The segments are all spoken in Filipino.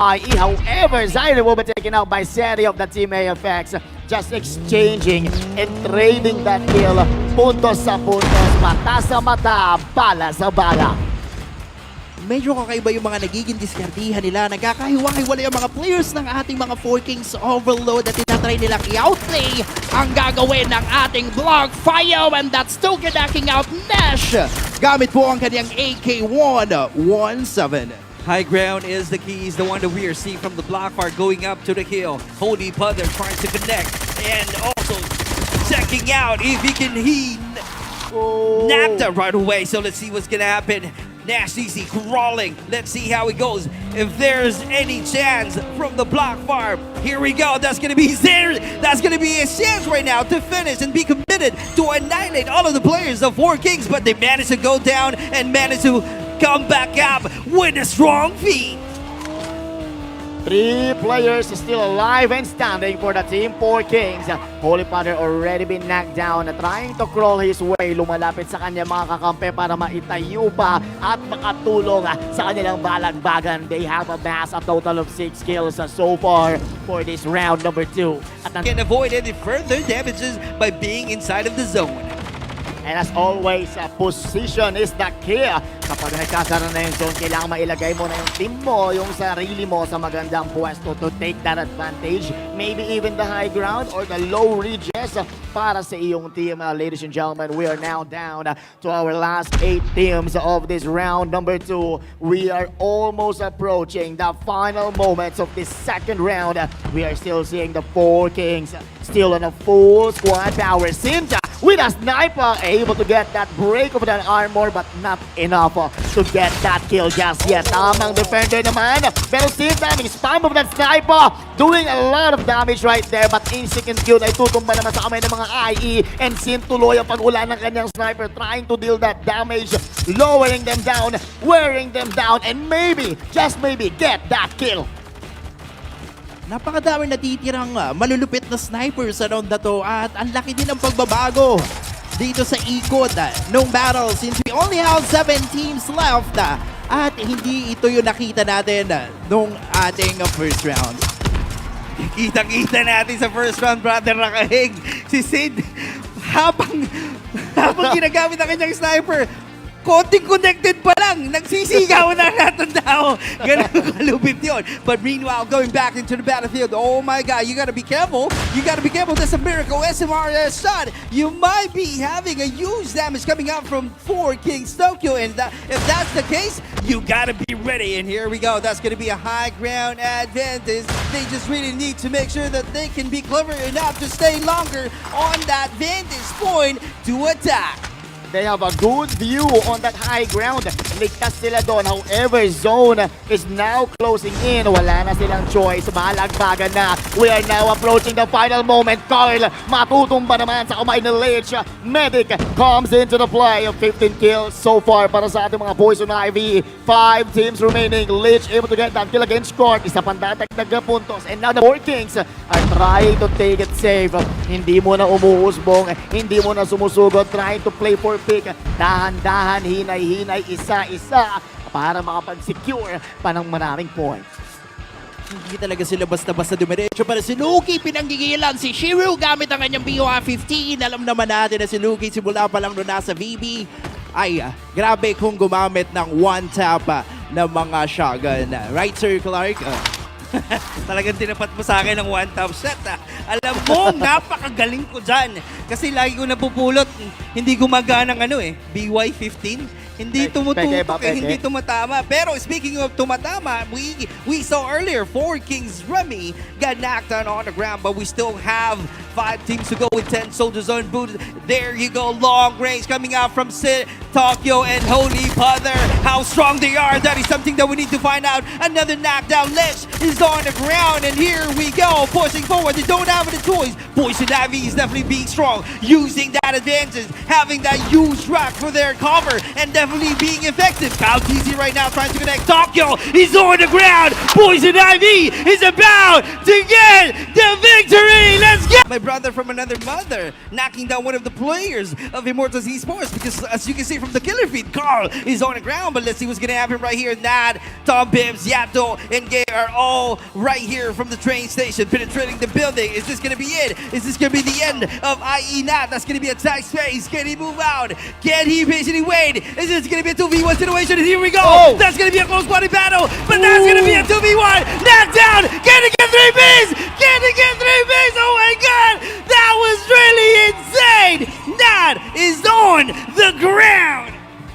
IE. However, Zyra will be taken out by Seri of the Team AFX. Just exchanging and trading that kill. Puntos sa puntos, mata sa mata, bala sa bala. Medyo kakaiba yung mga nagiging diskardihan nila. Nagkakahiwa-hiwalay ang mga players ng ating mga 4 Kings Overload at tinatry nilang i-outplay ang gagawin ng ating Block Fire, and that's Toka knocking out Nash gamit po ang kanyang AK-117. High ground is the key, is the one that we are seeing from the block fire going up to the hill. Holy Mother trying to connect and also checking out if he can nap that right away. So let's see what's gonna happen. Nash easy crawling. Let's see how it goes. If there's any chance from the block farm, here we go. That's gonna be there. That's gonna be a chance right now to finish and be committed to annihilate all of the players of 4 Kings, but they managed to go down and managed to come back up with a strong feat. 3 players still alive and standing for the Team 4 Kings. Holy Father already been knocked down, trying to crawl his way. Lumalapit sa kanya mga kakampi para maitayo pa at makatulong sa kanilang balagbagan. They have amassed a total of 6 kills so far for this round number 2. At Can avoid any further damages by being inside of the zone. And as always, position is the key. Kapag nagkakaroon na yung zone, kailangan mailagay mo na yung team mo, yung sarili mo sa magandang pwesto to take that advantage. Maybe even the high ground or the low ridges para sa iyong team. Ladies and gentlemen, we are now down to our last 8 teams of this round number 2. We are almost approaching the final moments of this second round. We are still seeing the 4 Kings still on a full squad power. Sinja with a sniper, able to get that break of that armor, but not enough to get that kill just yet. Tamang defender naman, pero still daming spam of that sniper, doing a lot of damage right there, but instinct and cute ay tutumba naman sa kamay ng mga IE, and Sin tuloy ang pag-ulan ng kanyang sniper, trying to deal that damage, lowering them down, wearing them down, and maybe, just maybe, get that kill. Napakadami natitirang malulupit na snipers sa round na to, at ang laki din ng pagbabago dito sa ikot nung battle, since we only have 7 teams left at hindi ito yung nakita natin nung ating first round. Kita-kita natin sa first round, brother Rakahig. Si Sid, habang ginagamit ang kanyang sniper, konting connected pa lang, nagsisigaw na natin tao. Ganun kalupit yun. But meanwhile, going back into the battlefield, oh my God, you gotta be careful. You gotta be careful. That's a miracle SMR shot. You might be having a huge damage coming out from 4 Kings Tokyo, and if that's the case, you gotta be ready. And here we go. That's gonna be a high ground advantage. They just really need to make sure that they can be clever enough to stay longer on that vantage point to attack. They have a good view on that high ground. Ligtas sila doon. However, zone is now closing in. Wala na silang choice. Balagbagan na. We are now approaching the final moment. Carl, matutumba naman sa kamay ni Lich. Medic comes into the play. 15 kills so far para sa ating mga Poison Ivy. 5 teams remaining. Lich able to get that kill against Cork. Isa pang datagdag na puntos. And now the 4 Kings are trying to take it safe. Hindi mo na umuusbong. Hindi mo na sumusugod. Trying to play for pick. Dahan-dahan, hinay-hinay, isa-isa para makapag-secure pa ng maraming points. Hindi talaga sila basta-basta dumiretso, para si Luki pinanggigilan si Shiru gamit ang kanyang BOA-15. Alam naman natin na si Luki simula pa lang doon nasa VB ay grabe kung gumamit ng one-tap ng mga shotgun. Right, Sir Clark? Talagang tinapat mo sa akin ng one-tap shot. Alam mo, napakagaling ko dyan. Kasi lagi ko napupulot, hindi gumagana ng BY-15. Hindi tumututok, hindi tumatama. Pero speaking of tumatama, we saw earlier 4 Kings Remy got knocked down on the ground, but we still have 5 teams to go with 10 soldiers on boot. There you go, long range coming out from Tokyo and Holy Mother. How strong they are, that is something that we need to find out. Another knockdown. Lich is on the ground, and here we go, pushing forward. They don't have any choice. Poison Ivy is definitely being strong, using that advantage, having that huge rock for their cover, and definitely being effective. Kyle TZ right now trying to connect. Tokyo is on the ground. Poison Ivy is about to get the victory. Let's get my brother from another mother knocking down one of the players of Immortals Esports, because as you can see from the killer feed. Carl is on the ground, but let's see what's gonna happen right here. Nad, Tom Bibbs, Yato, and Gay are all right here from the train station, penetrating the building. Is this gonna be it? Is this gonna be the end of IE Nad? That's gonna be a tight space. Can he move out? Can he patiently wait? Is this gonna be a 2v1 situation? And here we go. Oh. That's gonna be a close body battle, but that's gonna be a 2v1. Nad down. Can he get 3 Bs? Can he get 3 Bs? Oh my god, that was really insane. Nad is on the ground.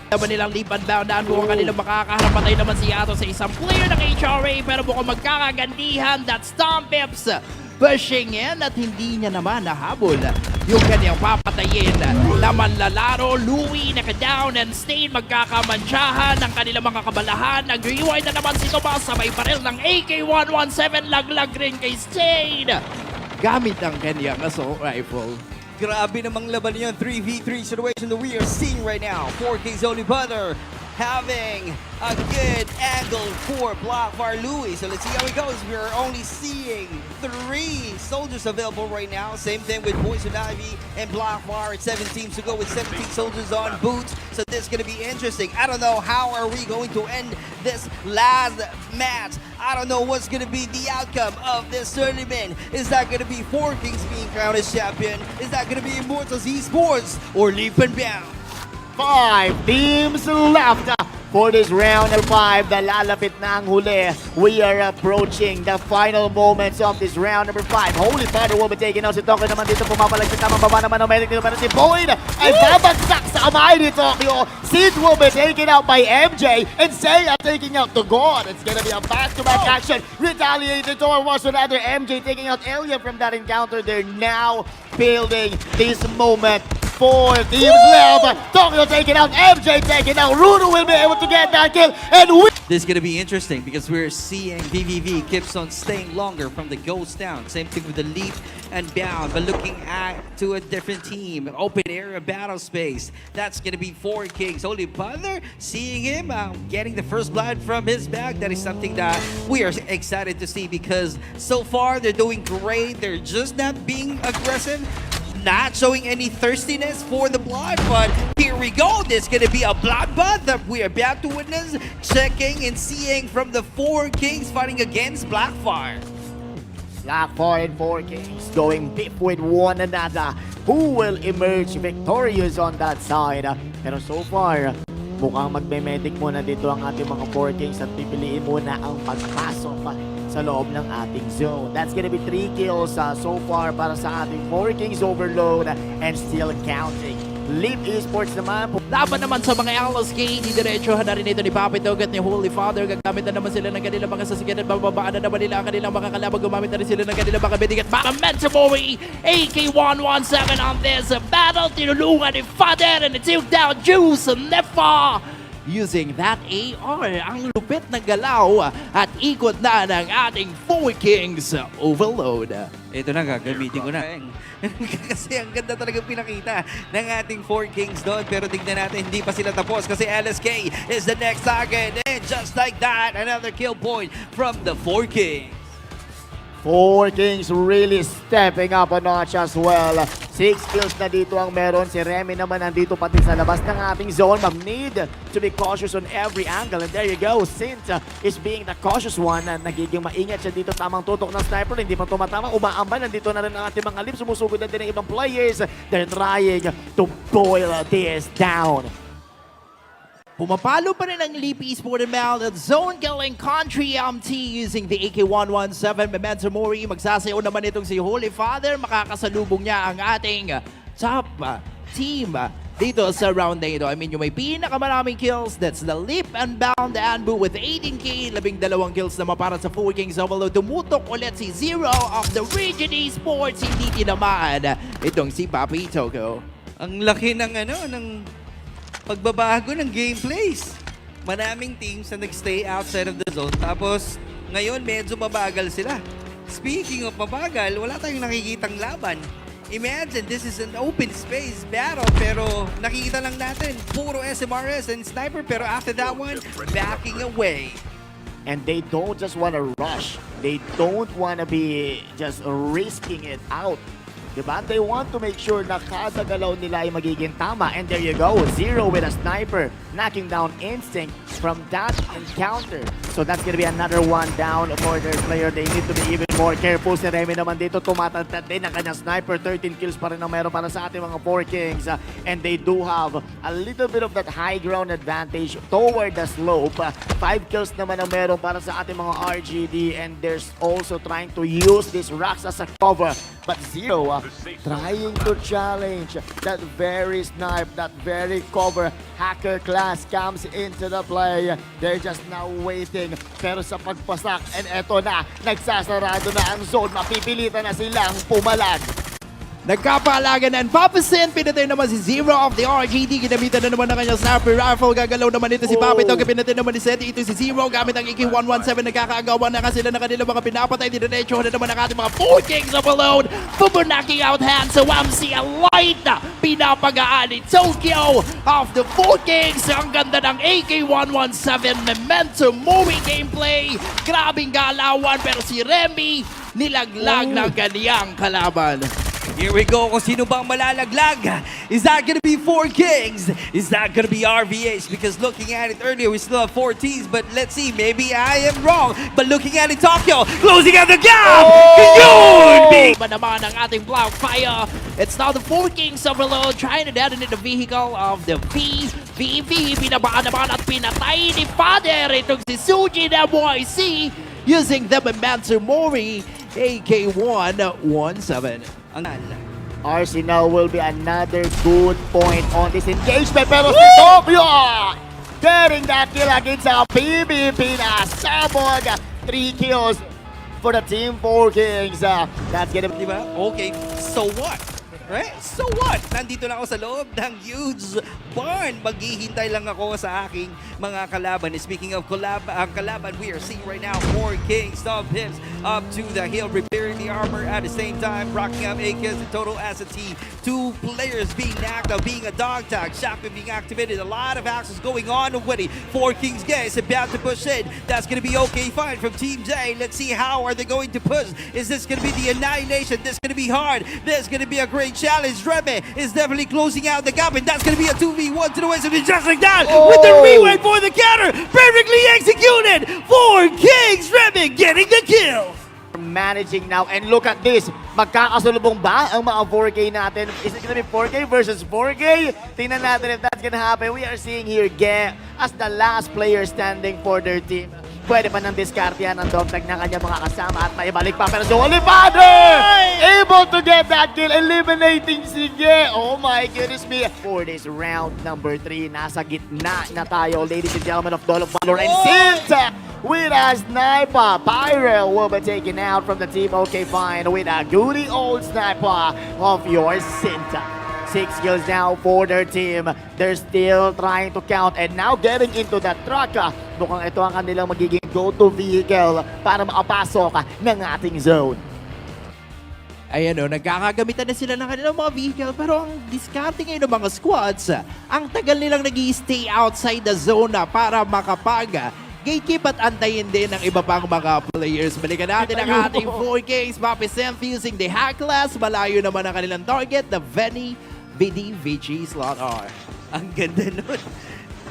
Naman nilang lipan down mukhang kanilang makakaharap. Patay naman si Yato sa isang player ng HRA pero mukhang magkakagandihan. That's Tom Pips pushing in at hindi niya naman nahabol yung kanyang papatayin. Naman lalaro, Louie naka-down and Stain magkakamantsahan ng kanilang mga kabalahan. Nag-rewind na naman si Tomas sabay baril ng AK-117. Laglag rin kay Stain gamit ang kanyang assault rifle. Grabe namang laban yun. 3v3 situation that we are seeing right now. 4K's only brother having a good angle for Blackfire Louis. So let's see how it goes. We're only seeing 3 soldiers available right now. Same thing with Poison Ivy and Blackfire. It's 7 teams to go with 17 soldiers on boots. So this is going to be interesting. I don't know how are we going to end this last match. I don't know what's going to be the outcome of this tournament. Is that going to be 4 Kings being crowned as champion? Is that going to be Immortals Esports or Leap and Bound? 5 teams left for this round of 5. Nalalapit na ang huli. We are approaching the final moments of this round number 5. Holy Father will be taking out si Tokyo naman dito. Pumapalag sa tamang baba naman ng medic dito. Pero si Boyd ay babagsak sa kamay ni Tokyo. Sid will be taken out by MJ and Seiya taking out the God. It's gonna be a back-to-back action. Retaliated towards another MJ taking out Elia from that encounter. They're now building this moment. 4 teams left. Tokyo taken out, MJ taken out. Rudo will be able to get that kill and win. This is going to be interesting because we're seeing VVV keeps on staying longer from the ghost down. Same thing with the leap and bound, but looking at to a different team. Open area battle space. That's going to be 4 Kings. Holy Father, seeing him getting the first blood from his bag. That is something that we are excited to see because so far they're doing great. They're just not being aggressive. Not showing any thirstiness for the blood, but here we go. This is going to be a bloodbath that we are about to witness. Checking and seeing from the 4 Kings fighting against Blackfire. Blackfire and 4 Kings going beef with one another. Who will emerge victorious on that side? Pero so far, mukhang magme-medic muna dito ang ating mga 4 Kings at pipiliin muna ang pagpasok sa loob ng ating zone. That's gonna be 3 kills so far para sa ating 4 Kings overload and still counting. Leap Esports naman. Laban naman sa mga LSK, didiretsohan na rin ito ni Papi Dog at ni Holy Father. Gagamit na naman sila ng kanilang mga sasakyan at bababaan na naman nila ang kanilang mga kalaban. Gumamit na rin sila ng kanilang mga bidig at Momentumori AK-117 on this battle. Tinulungan ni Father and it took down Juice and Nefa. Using that AR, ang lupit na galaw at ikot na ng ating 4 Kings overload. Ito na, gagamitin ko na. Kasi ang ganda talaga pinakita ng ating 4 Kings doon. Pero tignan natin, hindi pa sila tapos kasi LSK is the next target. And just like that, another kill point from the 4 Kings. 4 Kings really stepping up a notch as well. 6 kills na dito ang meron. Si Remy naman nandito pati sa labas ng ating zone. Mag-need to be cautious on every angle. And there you go. Sint is being the cautious one. Nagiging maingat siya dito. Tamang tutok ng sniper. Hindi pa tumatama. Umaambal. Nandito na rin ang ating mga lips. Sumusugod na din ang ibang players. They're trying to boil this down. Pumapalo pa rin ang Leap Esports Mount at zone killing country MT using the AK-117. Momentumori, magsasayaw naman itong si Holy Father. Makakasalubong niya ang ating top team dito sa round na ito. I mean, yung may pinakamaraming kills, that's the Leap and Bound Anbu with 18K. 12 kills naman para sa 4 Kings overload. Tumutok ulit si Zero of the Region Esports. Hindi tinamaan itong si Papi Toko. Ang laki ng ng pagbabago ng gameplays. Maraming teams na nagstay outside of the zone. Tapos, ngayon medyo mabagal sila. Speaking of mabagal, wala tayong nakikitang laban. Imagine, this is an open space battle, pero nakikita lang natin, puro SMRS and sniper, pero after that one, backing away. And they don't just want to rush. They don't want to be just risking it out Diba? They want to make sure na kada galaw nila ay magiging tama. And there you go, Zero with a sniper, knocking down Instinct from that encounter. So that's gonna be another one down for their player. They need to be even more careful. Si Remy naman dito, tumatantad din ang kanyang sniper. 13 kills pa rin ang meron para sa ating mga 4 Kings. And they do have a little bit of that high ground advantage toward the slope. 5 kills naman ang meron para sa ating mga RGD. And they're also trying to use these rocks as a cover. But Zero trying to challenge that very snipe, that very cover. Hacker class comes into the play. They're just now waiting. Pero sa pagpasak, and eto na, nagsasarado na ang zone. Mapipilitan na silang pumalag. Nagkapalagan na, and Papasin, pinatay naman si Zero of the RGD. Ginamitan na naman ng kanyang sniper rifle. Gagalaw naman ito si Papito. Pinatay naman ni Seti. Ito si Zero gamit ang AK-117. Nagkakaagawan na nga sila ng kanilang mga pinapatay. Dinerecho na naman ang ating mga 4 Kings overload. Knocking out hands sa Wamsi. A light na pinapagaan ni Tokyo of the 4 Kings. Ang ganda ng AK-117. Momentum moving gameplay. Grabing galawan. Pero si Remy nilaglag ng kaniyang kalaban. Here we go. Kung sino bang malalaglag? Is that gonna be 4 Kings? Is that gonna be RVH? Because looking at it earlier, we still have 4 teams, but let's see. Maybe I am wrong. But looking at it, Tokyo closing out the gap! Yun! Ba naman ang ating block fire. It's now the 4 Kings overload trying to detonate the vehicle of the VV. Pinabaan naman at pinatay ni Father. Itong si Suji na YC using the Momentum Mori AK-117. Arsenal will be another good point on this engagement. Pero si Tokyo getting that kill against sa PvP na sabog. 3 kills for the Team 4 Kings. That's gonna be... Diba? Okay, so what? Right? So what? Nandito lang ako sa loob ng huge barn. Maghihintay lang ako sa aking mga kalaban. Speaking of kalaban, we are seeing right now 4 Kings, top hips up to the hill, repairing the armor at the same time, rocking up AKs in total as a team. 2 players being knocked out, being a dog tag, shotgun being activated. A lot of actions going on already. 4 Kings guys about to push in. That's going to be okay fine from Team J. Let's see how are they going to push. Is this going to be the annihilation? This is going to be hard. This is going to be a great challenge. Remy is definitely closing out the gap, and that's going to be a 2v1 to the waist of it, just like that, with the rewind for the counter, perfectly executed. 4 Kings, Remy getting the kill. Managing now, and look at this. Magkakasulubong ba ang mga 4K natin? Is it gonna be 4K versus 4K? Tingnan natin if that's gonna happen. We are seeing here Ge as the last player standing for their team. Pwede pa nang diskarte yan ang dog tag ng kanyang mga kasama at maibalik pa. Pero si Holy Father able to get that kill, eliminating si Ge. Oh my goodness me. For this round number 3, nasa gitna na tayo, ladies and gentlemen of Dol of Valor. And Sinta with a sniper. Pyro will be taken out from the team. Okay, fine. With a goody old sniper of your Sinta. 6 kills now for their team. They're still trying to count and now getting into that truck. Mukhang ito ang kanilang magiging go-to vehicle para makapasok ng ating zone. Ayan o, nagkakagamitan na sila ng kanilang mga vehicle, pero ang diskarte ngayon ng mga squads, ang tagal nilang nag-i-stay outside the zone para makapag gatekeep at antayin din ng iba pang mga players. Balikan natin ang ating 4 Kings. Papisem using the hack class. Malayo naman ang kanilang target, the Veni Vidi Vici Slot R. Ang ganda nun.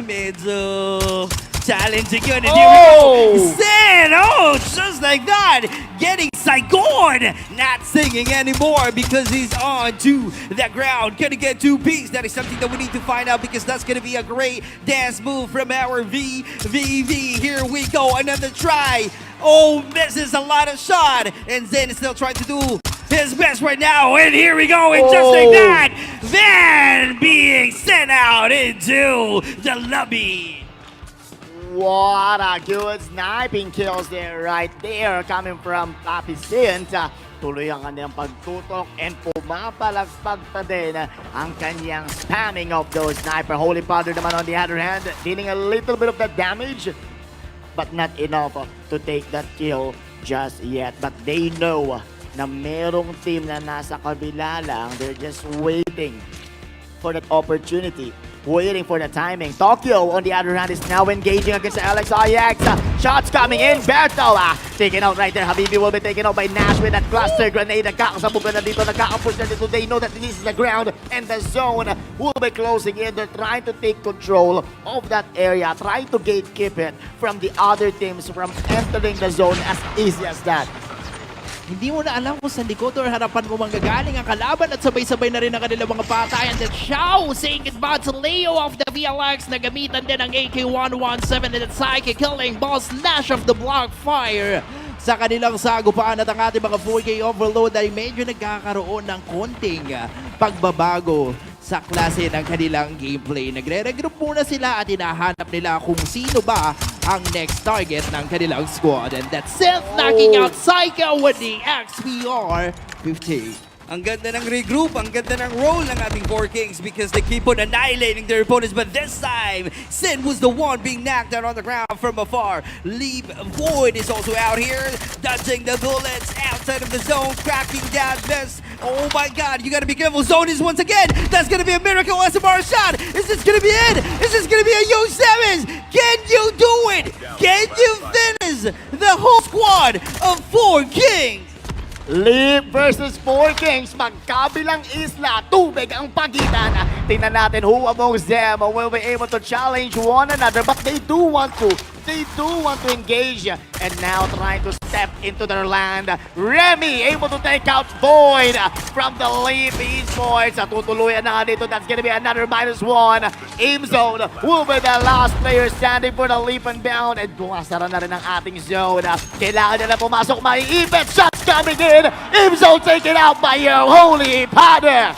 Medyo challenging yun. And here we go. Zen! Oh, just like that. Getting Saigon. Not singing anymore because he's on to the ground. Gonna get 2 pieces. That is something that we need to find out because that's gonna be a great dance move from our VVV. Here we go. Another try. Oh, misses a lot of shot. And Zen is still trying to do his best right now, and here we go, and just like that, Van being sent out into the lobby. What a good sniping kills there, right there, coming from Papi Sint. Tuloy ang kanyang pagtutok and pumapalagpag pa din ang kanyang spamming of those sniper. Holy Father naman on the other hand, dealing a little bit of that damage, but not enough to take that kill just yet. But they know na merong team na nasa kabila lang. They're just waiting for that opportunity waiting for the timing. Tokyo, on the other hand, is now engaging against Alex IX. Shots coming in. Berto, taken out right there. Habibi will be taken out by Nash with that cluster grenade. Nagkakasabog na dito, nagkakapush na dito. They know that this is the ground and the zone will be closing in. They're trying to take control of that area, trying to gatekeep it from the other teams from entering the zone as easy as that. Hindi mo na alam kung sa likod or harapan mo manggagaling ang kalaban at sabay-sabay na rin ang kanilang mga patayan. Then Xiao saying goodbye to Leo of the VLX na gamitan din ang AK-117 and Psyche killing boss Nash of the Block Fire. Sa kanilang sagupaan at ang ating mga 4K overload ay medyo nagkakaroon ng konting pagbabago sa klase ng kanilang gameplay. Nagre-regroup muna sila at hinahanap nila kung sino ba ang next target ng kanilang squad. And that's it, knocking out Psycho with the XPR 50. Ang ganda ng regroup, ang ganda ng role ng ating 4 Kings because they keep on annihilating their opponents. But this time, Sin was the one being knocked out on the ground from afar. Leap Void is also out here, dodging the bullets outside of the zone, cracking down this. Oh my god, you gotta be careful. Zone is once again. That's gonna be a miracle SMR shot. Is this gonna be it? Is this gonna be a Yo7? Can you do it? Can you finish the whole squad of 4 Kings? Leap versus 4 Kings, magkabilang isla, tubig ang pagitan. Tingnan natin who amongst them will be able to challenge one another, but they do want to engage and now trying to step into their land. Remy able to take out Void from the Leap Esports. Tutuluyan na nga dito, that's gonna be another -1. Aim zone will be the last player standing for the Leap and Bound, and bumasara na rin ang ating zone. Kailangan nila pumasok, maiipit, shots coming in. Aim zone taken out by your Holy Father.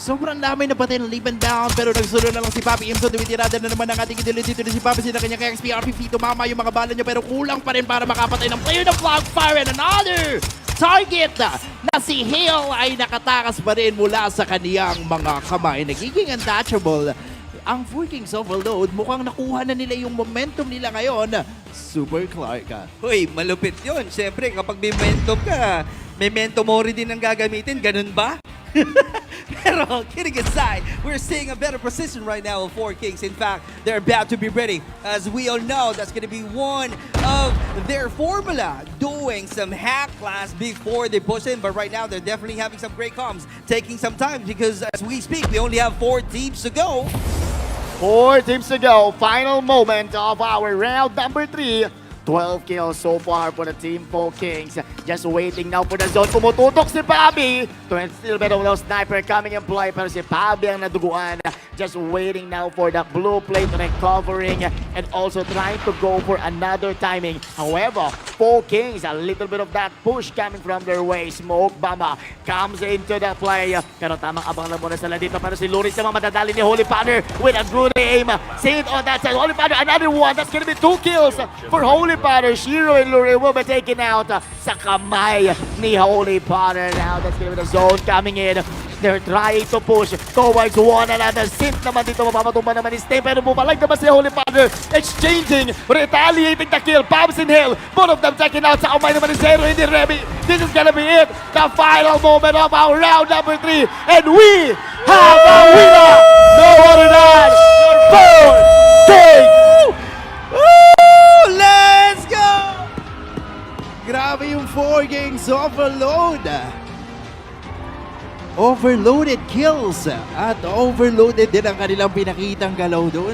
Sobrang dami na pati ng leap and down pero nagsunod na lang si Papi Imson. Dumitirada na naman ang ating idolid dito si Papi. Sina kanyang XPR 50. Tumama yung mga bala niya pero kulang pa rin para makapatay ng player ng Block Fire. And another target na si Hale ay nakatakas pa rin mula sa kaniyang mga kamay. Nagiging untouchable ang 4 Kings Overload. Mukhang nakuha na nila yung momentum nila ngayon. Super Clark. Uy, malupit yun. Siyempre, kapag may momentum ka, memento mori din ang gagamitin. Ganun ba? Pero, kidding aside, we're seeing a better position right now of 4 Kings. In fact, they're about to be ready. As we all know, that's going to be one of their formula, doing some hack class before they push in. But right now, they're definitely having some great comms, taking some time because as we speak, we only have 4 teams to go. 4 teams to go. Final moment of our round number 3. 12 kills so far for the Team 4 Kings. Just waiting now for the zone. Pumututok si Pabi. Still bit of no sniper coming in play. Pero si Pabi ang naduguan. Just waiting now for the blue plate recovering and also trying to go for another timing. However, 4 Kings, a little bit of that push coming from their way. Smoke Bomba comes into the play. Pero tamang abang lang muna sila dito. Pero si Luris naman matadali ni Holy Father with a good aim. See it on that side. Holy Father, another one. That's gonna be 2 kills for Holy Father. Shiro and Lurie will be taken out sa kamay ni Holy Father. Now that's gonna be the zone coming in. They're trying to push towards one another. Synth naman dito, mapapatumba naman ni Stay. Pero bumalag naman si Holy Father. Exchanging, retaliating the kill. Pabs and Hill, both of them taken out sa kamay naman ni Zero. Hindi Remy. This is gonna be it. The final moment of our round number 3. And we have a winner. No other than your 4 Kings. Let's go! Grabe yung 4 Kings Overload. Overloaded kills at overloaded din ang kanilang pinakitang galaw doon.